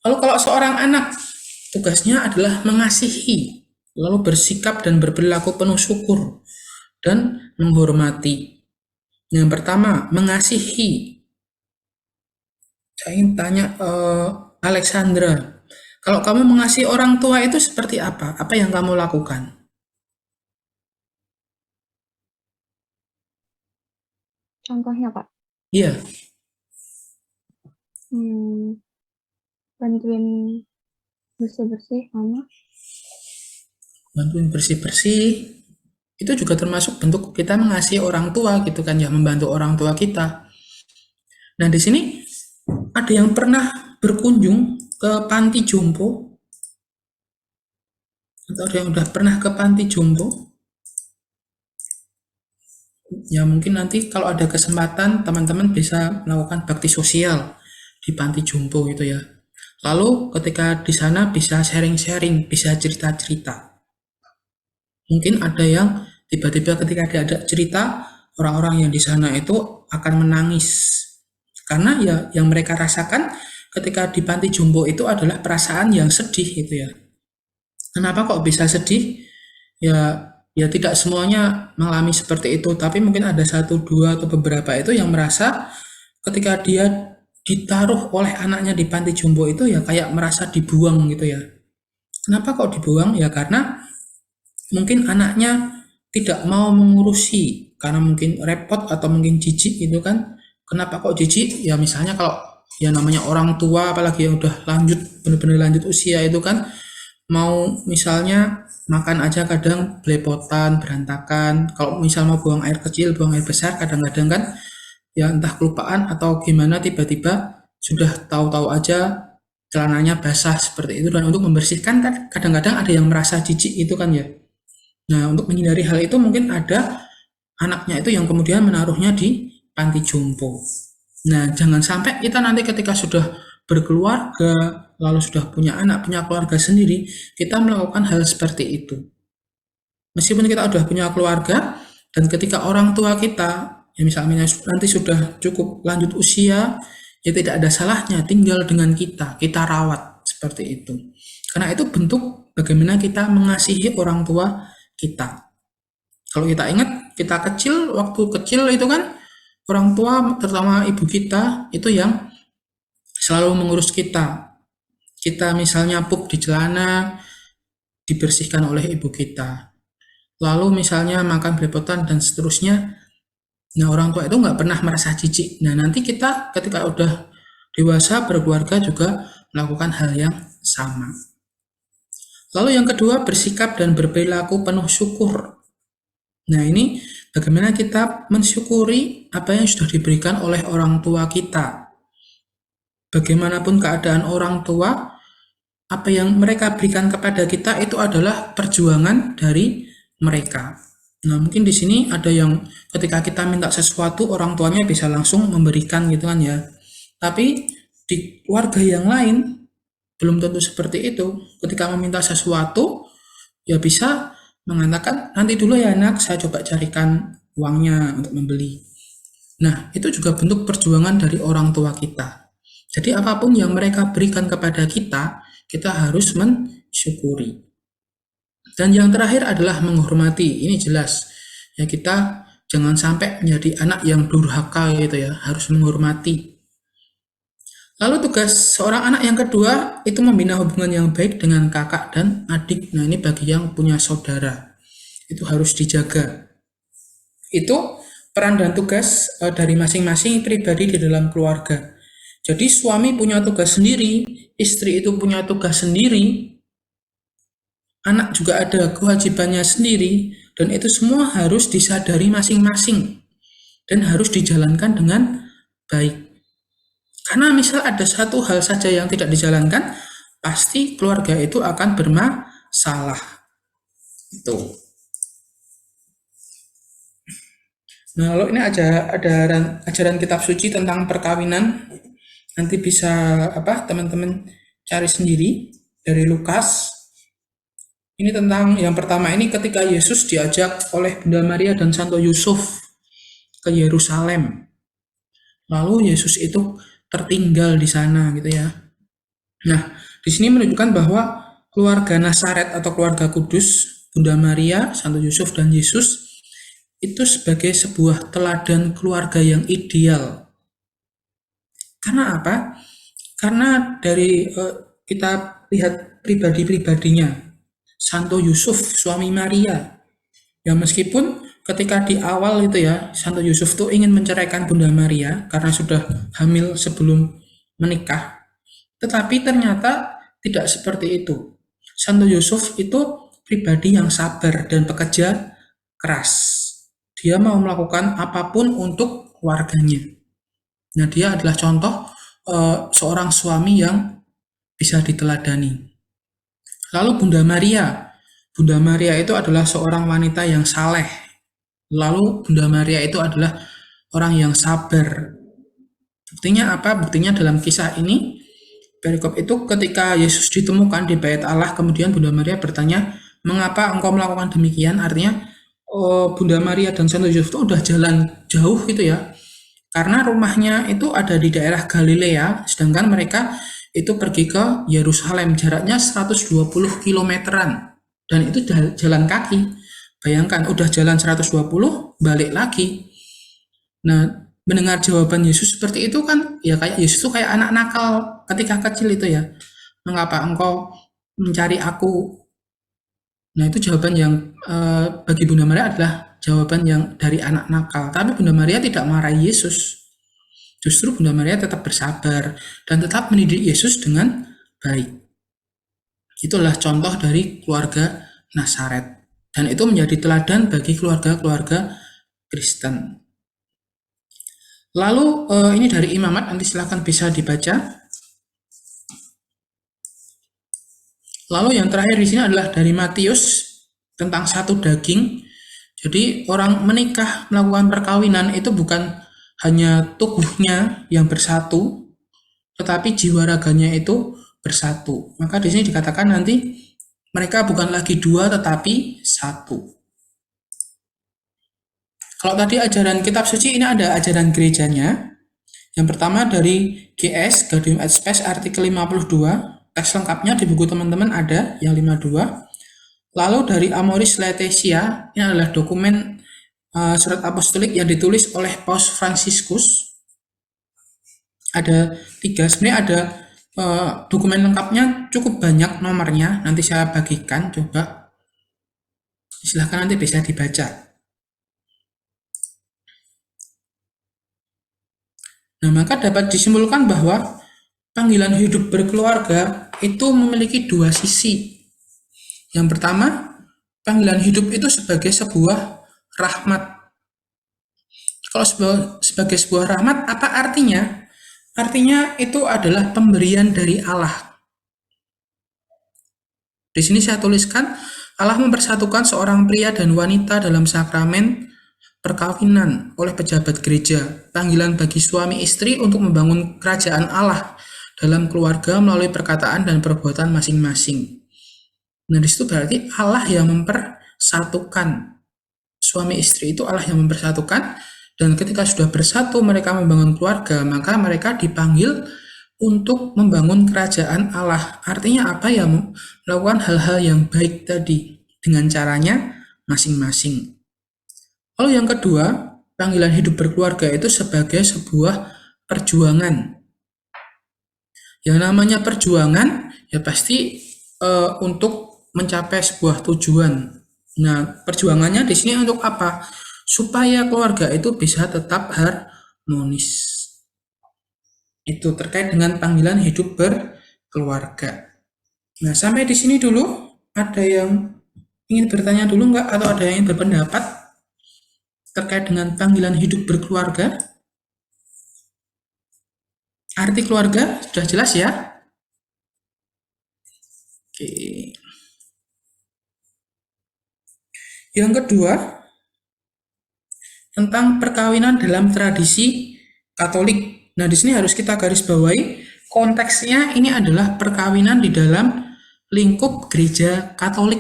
Lalu kalau seorang anak, tugasnya adalah mengasihi, lalu bersikap dan berperilaku penuh syukur, dan menghormati. Yang pertama, mengasihi. Saya ingin tanya Alexandra, kalau kamu mengasihi orang tua itu seperti apa? Apa yang kamu lakukan? Contohnya, Pak, Iya, hmm, bantuin bersih-bersih mama. bantuin bersih-bersih. Itu juga termasuk bentuk kita mengasihi orang tua gitu kan ya, membantu orang tua kita. Nah, di sini ada yang pernah berkunjung ke panti jompo atau ada yang udah pernah ke panti jompo? Ya mungkin nanti kalau ada kesempatan teman-teman bisa melakukan bakti sosial di panti jompo gitu ya. Lalu ketika di sana bisa sharing-sharing, bisa cerita-cerita. Mungkin ada yang tiba-tiba ketika ada cerita, orang-orang yang di sana itu akan menangis. Karena ya yang mereka rasakan ketika di panti jompo itu adalah perasaan yang sedih gitu ya. Kenapa kok bisa sedih? Ya, ya tidak semuanya mengalami seperti itu, tapi mungkin ada satu, dua, atau beberapa itu yang merasa ketika dia ditaruh oleh anaknya di panti jompo itu ya kayak merasa dibuang gitu ya. Kenapa kok dibuang? Ya karena mungkin anaknya tidak mau mengurusi karena mungkin repot atau mungkin jijik gitu kan. Kenapa kok jijik? Ya misalnya kalau ya namanya orang tua apalagi yang udah lanjut benar-benar lanjut usia itu kan mau misalnya makan aja kadang belepotan, berantakan. Kalau misal mau buang air kecil, buang air besar kadang-kadang kan ya entah kelupaan atau gimana tiba-tiba sudah tahu-tahu aja celananya basah seperti itu dan untuk membersihkan kan kadang-kadang ada yang merasa jijik itu kan ya. Nah, untuk menghindari hal itu mungkin ada anaknya itu yang kemudian menaruhnya di panti jompo. Nah, jangan sampai kita nanti ketika sudah berkeluarga, lalu sudah punya anak, punya keluarga sendiri, kita melakukan hal seperti itu. Meskipun kita sudah punya keluarga, dan ketika orang tua kita, ya misalnya nanti sudah cukup lanjut usia, ya tidak ada salahnya tinggal dengan kita rawat seperti itu. Karena itu bentuk bagaimana kita mengasihi orang tua kita. Kalau kita ingat, kita kecil, waktu kecil itu kan orang tua, terutama ibu kita, itu yang selalu mengurus kita. Kita misalnya pup di celana, dibersihkan oleh ibu kita. Lalu misalnya makan belepotan dan seterusnya. Nah orang tua itu nggak pernah merasa jijik. Nah nanti kita ketika udah dewasa berkeluarga juga melakukan hal yang sama. Lalu yang kedua bersikap dan berperilaku penuh syukur. Nah ini bagaimana kita mensyukuri apa yang sudah diberikan oleh orang tua kita. Bagaimanapun keadaan orang tua, apa yang mereka berikan kepada kita itu adalah perjuangan dari mereka. Nah, mungkin di sini ada yang ketika kita minta sesuatu, orang tuanya bisa langsung memberikan gitu kan ya. Tapi di keluarga yang lain belum tentu seperti itu. Ketika meminta sesuatu, ya bisa mengatakan nanti dulu ya anak, saya coba carikan uangnya untuk membeli. Nah, itu juga bentuk perjuangan dari orang tua kita. Jadi apapun yang mereka berikan kepada kita harus mensyukuri. Dan yang terakhir adalah menghormati. Ini jelas. Ya kita jangan sampai menjadi anak yang durhaka gitu ya, harus menghormati. Lalu tugas seorang anak yang kedua itu membina hubungan yang baik dengan kakak dan adik. Nah, ini bagi yang punya saudara. Itu harus dijaga. Itu peran dan tugas dari masing-masing pribadi di dalam keluarga. Jadi suami punya tugas sendiri, istri itu punya tugas sendiri, anak juga ada kewajibannya sendiri, dan itu semua harus disadari masing-masing dan harus dijalankan dengan baik. Karena misal ada satu hal saja yang tidak dijalankan, pasti keluarga itu akan bermasalah. Itu. Nah, kalau ini ada ajaran kitab suci tentang perkawinan, nanti bisa apa teman-teman cari sendiri dari Lukas. Ini tentang yang pertama ini ketika Yesus diajak oleh Bunda Maria dan Santo Yusuf ke Yerusalem. Lalu Yesus itu tertinggal di sana gitu ya. Nah, di sini menunjukkan bahwa keluarga Nazaret atau keluarga kudus, Bunda Maria, Santo Yusuf, dan Yesus itu sebagai sebuah teladan keluarga yang ideal. Karena apa? Karena dari kita lihat pribadi-pribadinya, Santo Yusuf, suami Maria, ya meskipun ketika di awal itu ya, Santo Yusuf tuh ingin menceraikan Bunda Maria karena sudah hamil sebelum menikah, tetapi ternyata tidak seperti itu. Santo Yusuf itu pribadi yang sabar dan pekerja keras. Dia mau melakukan apapun untuk keluarganya. Nah, dia adalah contoh seorang suami yang bisa diteladani. Lalu Bunda Maria. Bunda Maria itu adalah seorang wanita yang saleh. Lalu Bunda Maria itu adalah orang yang sabar. Buktinya apa? Buktinya dalam kisah ini, perikop itu ketika Yesus ditemukan di bait Allah, kemudian Bunda Maria bertanya, mengapa engkau melakukan demikian? Artinya, Bunda Maria dan Santo Yusuf itu udah jalan jauh gitu ya. Karena rumahnya itu ada di daerah Galilea, sedangkan mereka itu pergi ke Yerusalem, jaraknya 120 kilometeran. Dan itu jalan kaki. Bayangkan, udah jalan 120, balik lagi. Nah, mendengar jawaban Yesus seperti itu kan, ya kayak Yesus tuh kayak anak nakal ketika kecil itu ya. Mengapa engkau mencari aku? Nah, itu jawaban yang bagi Bunda Maria adalah jawaban yang dari anak nakal. Tapi Bunda Maria tidak marahi Yesus. Justru Bunda Maria tetap bersabar dan tetap mendidik Yesus dengan baik. Itulah contoh dari keluarga Nazaret. Dan itu menjadi teladan bagi keluarga-keluarga Kristen. Lalu ini dari Imamat, nanti silakan bisa dibaca. Lalu yang terakhir di sini adalah dari Matius tentang satu daging. Jadi orang menikah melakukan perkawinan itu bukan hanya tubuhnya yang bersatu, tetapi jiwa raganya itu bersatu. Maka di sini dikatakan nanti mereka bukan lagi dua tetapi satu. Kalau tadi ajaran kitab suci, ini ada ajaran gerejanya. Yang pertama dari GS, Gaudium et Spes, artikel 52. Teks lengkapnya di buku teman-teman ada yang 52. Lalu dari Amoris Laetitia, ini adalah dokumen surat apostolik yang ditulis oleh Paus Fransiskus. Ada 3, sebenarnya ada dokumen lengkapnya cukup banyak nomornya, nanti saya bagikan, coba silahkan nanti bisa dibaca. Nah, maka dapat disimpulkan bahwa panggilan hidup berkeluarga itu memiliki dua sisi. Yang pertama, panggilan hidup itu sebagai sebuah rahmat. Kalau sebagai sebuah rahmat, apa artinya? Artinya itu adalah pemberian dari Allah. Di sini saya tuliskan, Allah mempersatukan seorang pria dan wanita dalam sakramen perkawinan oleh pejabat gereja, panggilan bagi suami istri untuk membangun kerajaan Allah dalam keluarga melalui perkataan dan perbuatan masing-masing. Nah, disitu berarti Allah yang mempersatukan. Suami istri itu Allah yang mempersatukan, dan ketika sudah bersatu mereka membangun keluarga, maka mereka dipanggil untuk membangun kerajaan Allah. Artinya apa ya? Melakukan hal-hal yang baik tadi dengan caranya masing-masing. Lalu yang kedua, panggilan hidup berkeluarga itu sebagai sebuah perjuangan. Yang namanya perjuangan ya pasti untuk mencapai sebuah tujuan. Nah, perjuangannya di sini untuk apa? Supaya keluarga itu bisa tetap harmonis. Itu terkait dengan panggilan hidup berkeluarga. Nah, sampai di sini dulu. Ada yang ingin bertanya dulu nggak? Atau ada yang ingin berpendapat terkait dengan panggilan hidup berkeluarga? Arti keluarga sudah jelas ya? Oke. Yang kedua, tentang perkawinan dalam tradisi Katolik. Nah, di sini harus kita garis bawahi, konteksnya ini adalah perkawinan di dalam lingkup gereja Katolik.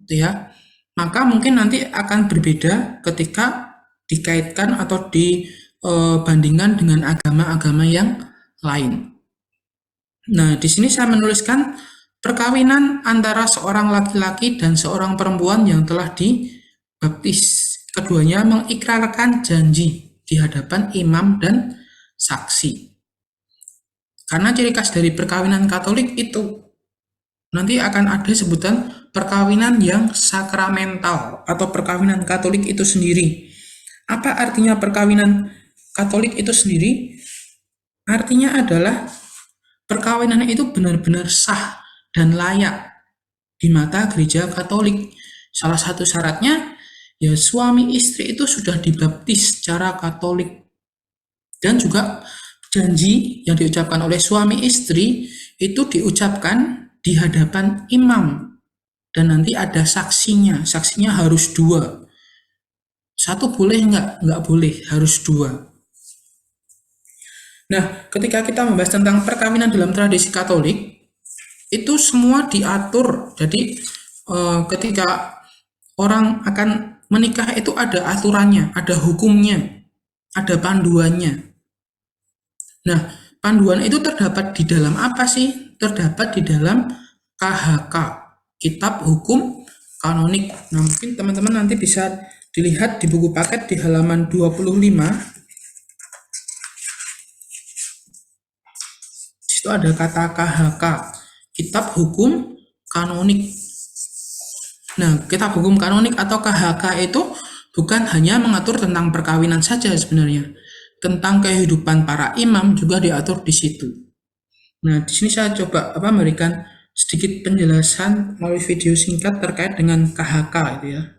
Gitu ya. Maka mungkin nanti akan berbeda ketika dikaitkan atau dibandingkan dengan agama-agama yang lain. Nah, di sini saya menuliskan perkawinan antara seorang laki-laki dan seorang perempuan yang telah dibaptis. Keduanya mengikrarkan janji di hadapan imam dan saksi. Karena ciri khas dari perkawinan Katolik itu nanti akan ada sebutan perkawinan yang sakramental atau perkawinan Katolik itu sendiri. Apa artinya perkawinan Katolik itu sendiri? Artinya adalah perkawinan itu benar-benar sah dan layak di mata gereja Katolik. Salah satu syaratnya ya suami istri itu sudah dibaptis secara Katolik, dan juga janji yang diucapkan oleh suami istri itu diucapkan di hadapan imam, dan nanti ada saksinya. Saksinya harus dua. Satu boleh nggak boleh, harus dua. Nah, ketika kita membahas tentang perkawinan dalam tradisi Katolik, itu semua diatur. Jadi ketika orang akan menikah itu ada aturannya, ada hukumnya, ada panduannya. Nah, panduan itu terdapat di dalam apa sih? Terdapat di dalam KHK, Kitab Hukum Kanonik. Nah, mungkin teman-teman nanti bisa dilihat di buku paket di halaman 25. Di situ ada kata KHK, Kitab Hukum Kanonik. Nah, Kitab Hukum Kanonik atau KHK itu bukan hanya mengatur tentang perkawinan saja sebenarnya. Tentang kehidupan para imam juga diatur di situ. Nah, di sini saya coba memberikan sedikit penjelasan melalui video singkat terkait dengan KHK itu ya.